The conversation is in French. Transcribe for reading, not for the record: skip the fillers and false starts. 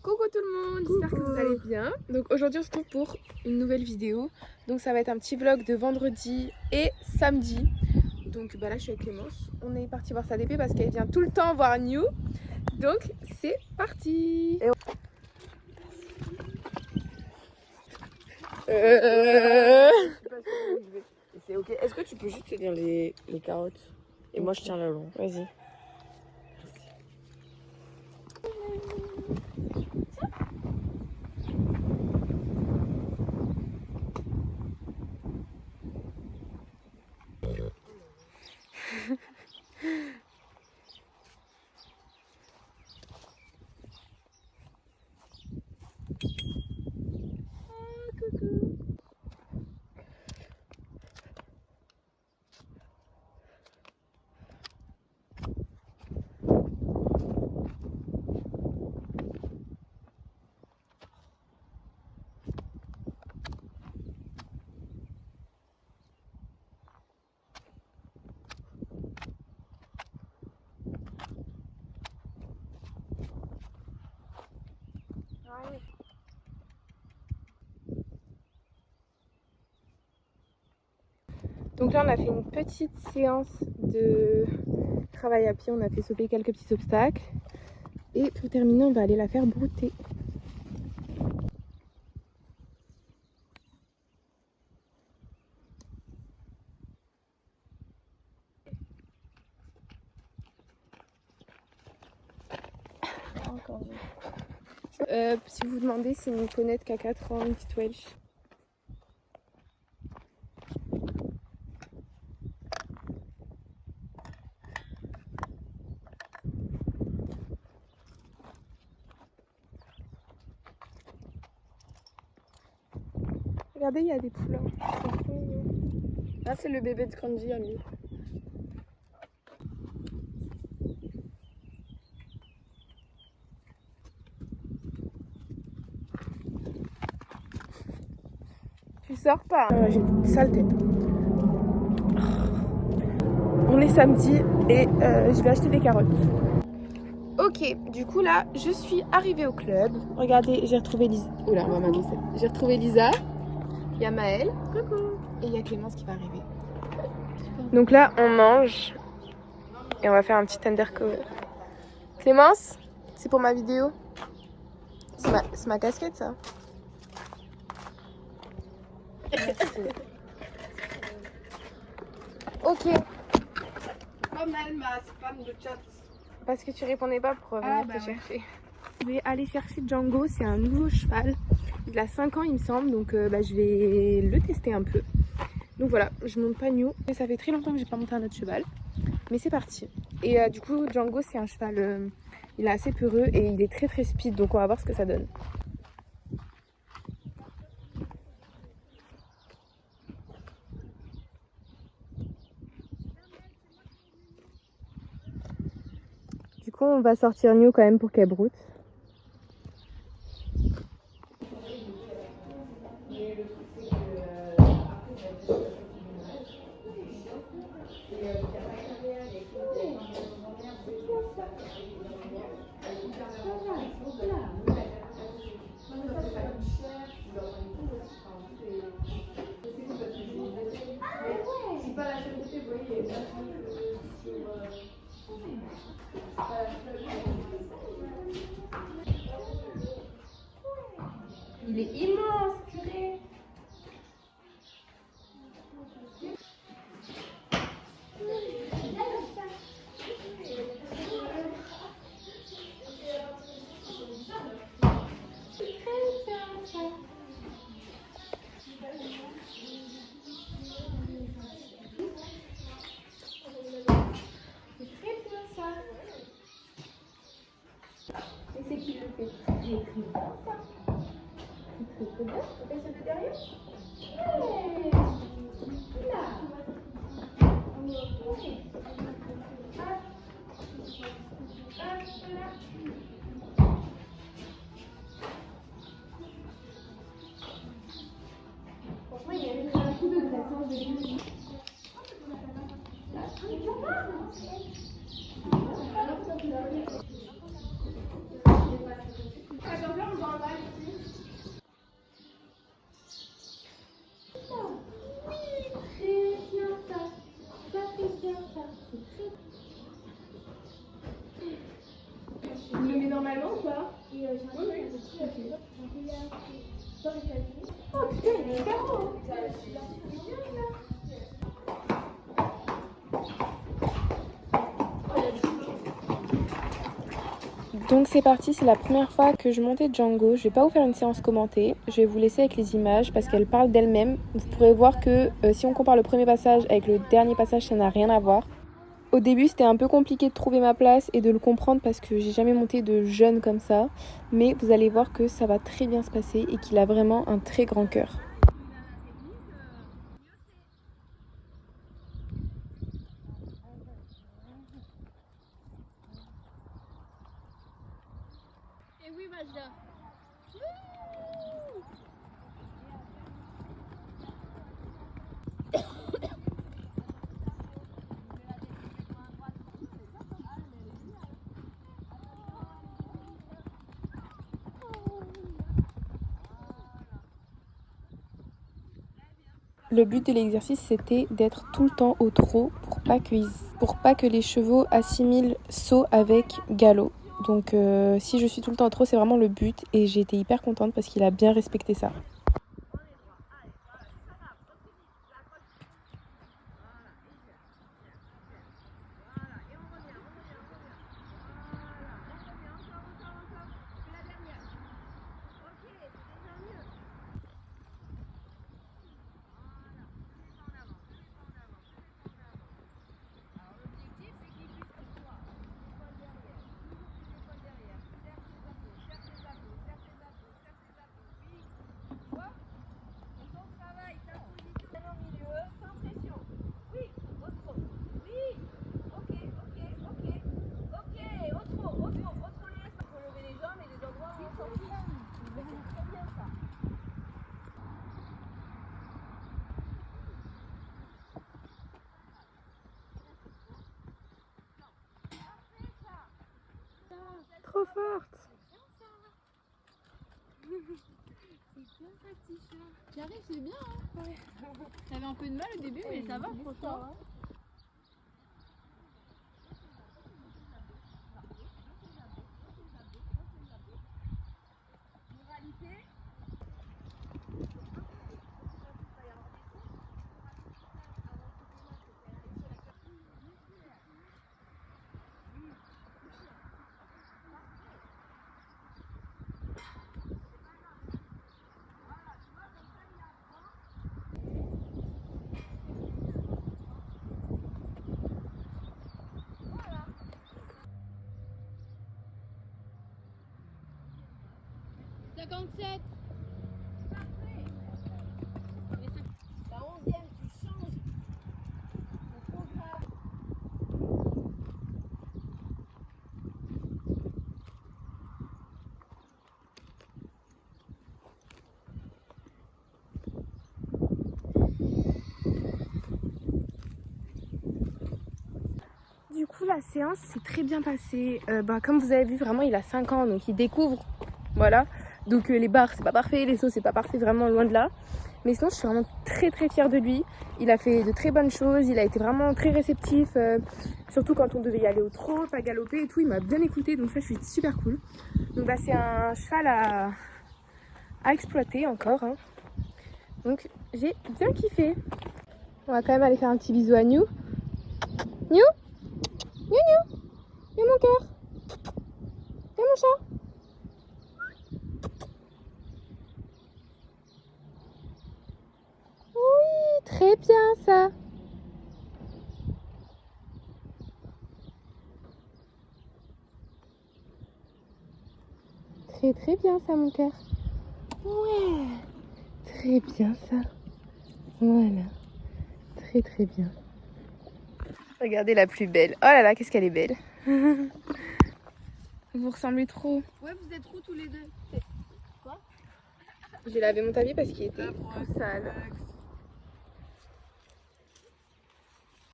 Coucou tout le monde, j'espère que vous allez bien. Donc aujourd'hui on se retrouve pour une nouvelle vidéo. Donc ça va être un petit vlog de vendredi et samedi. Donc là je suis avec Clémence. On est parti voir sa DP parce qu'elle vient tout le temps voir New. Donc c'est parti. C'est ok. Est-ce que tu peux juste tenir les carottes? Et moi je tiens le long. Vas-y. Donc là on a fait une petite séance de travail à pied, on a fait sauter quelques petits obstacles et pour terminer on va aller la faire brouter. Si vous vous demandez, c'est une ponette qui a 4 ans, une petite Welsh. Regardez, il y a des poulains. Ah, c'est le bébé de Scrungy, lui. Tu sors pas. J'ai une sale tête. On est samedi et je vais acheter des carottes. Ok, du coup là, je suis arrivée au club. Regardez, j'ai retrouvé Lisa. Oula, on va m'annoncer. J'ai retrouvé Lisa. Il y a Maëlle. Coucou. Et il y a Clémence qui va arriver. Donc là, on mange. Et on va faire un petit undercover. Clémence, c'est pour ma vidéo. C'est ma casquette, ça. Ok. Comme elle m'a spam de chat. Parce que tu répondais pas pour venir te chercher. Je vais aller chercher Django, c'est un nouveau cheval. Il a 5 ans il me semble, donc je vais le tester un peu. Donc voilà, je monte pas New. Et ça fait très longtemps que j'ai pas monté un autre cheval. Mais c'est parti. Et du coup Django c'est un cheval, il est assez peureux et il est très très speed, donc on va voir ce que ça donne. Du coup on va sortir New quand même pour qu'elle broute. Il est immense, purée. Et c'est qui le fait? J'ai écrit ça. C'est trop bien. On fait celui derrière? Ouais. Là. Ok. Hop. Hop là. Franchement, il y a un coup de glaçage de lui. Donc c'est parti, c'est la première fois que je montais Django. Je vais pas vous faire une séance commentée, je vais vous laisser avec les images parce qu'elles parlent d'elles-mêmes. Vous pourrez voir que si on compare le premier passage avec le dernier passage, ça n'a rien à voir. Au début c'était un peu compliqué de trouver ma place et de le comprendre parce que j'ai jamais monté de jeune comme ça. Mais vous allez voir que ça va très bien se passer et qu'il a vraiment un très grand cœur. Et oui, Majda. Le but de l'exercice c'était d'être tout le temps au trot pour pas que les chevaux assimilent saut avec galop. Donc si je suis tout le temps au trot c'est vraiment le but et j'ai été hyper contente parce qu'il a bien respecté ça. Trop forte. C'est bien ça, petit chat. J'arrive, c'est bien, hein. Ouais. T'avais un peu de mal au début, mais ça va, franchement. « 57 » La 11e, tu changes. C'est trop grave. Du coup la séance s'est très bien passée. Comme vous avez vu vraiment il a 5 ans donc il découvre. Voilà. Donc les barres c'est pas parfait, les sauts c'est pas parfait, vraiment loin de là. Mais sinon je suis vraiment très très fière de lui. Il a fait de très bonnes choses, il a été vraiment très réceptif. Surtout quand on devait y aller au trot, pas galoper et tout, il m'a bien écouté donc ça je suis super cool. Donc c'est un cheval à exploiter encore. Hein. Donc j'ai bien kiffé. On va quand même aller faire un petit bisou à New. New New New mon cœur. Viens mon chat. Oui, très bien ça. Très très bien ça mon cœur. Ouais. Très bien ça. Voilà. Très très bien. Regardez la plus belle. Oh là là, qu'est-ce qu'elle est belle. Vous ressemblez trop. Ouais, vous êtes où tous les deux? Quoi? J'ai lavé mon tapis parce qu'il était tout sale.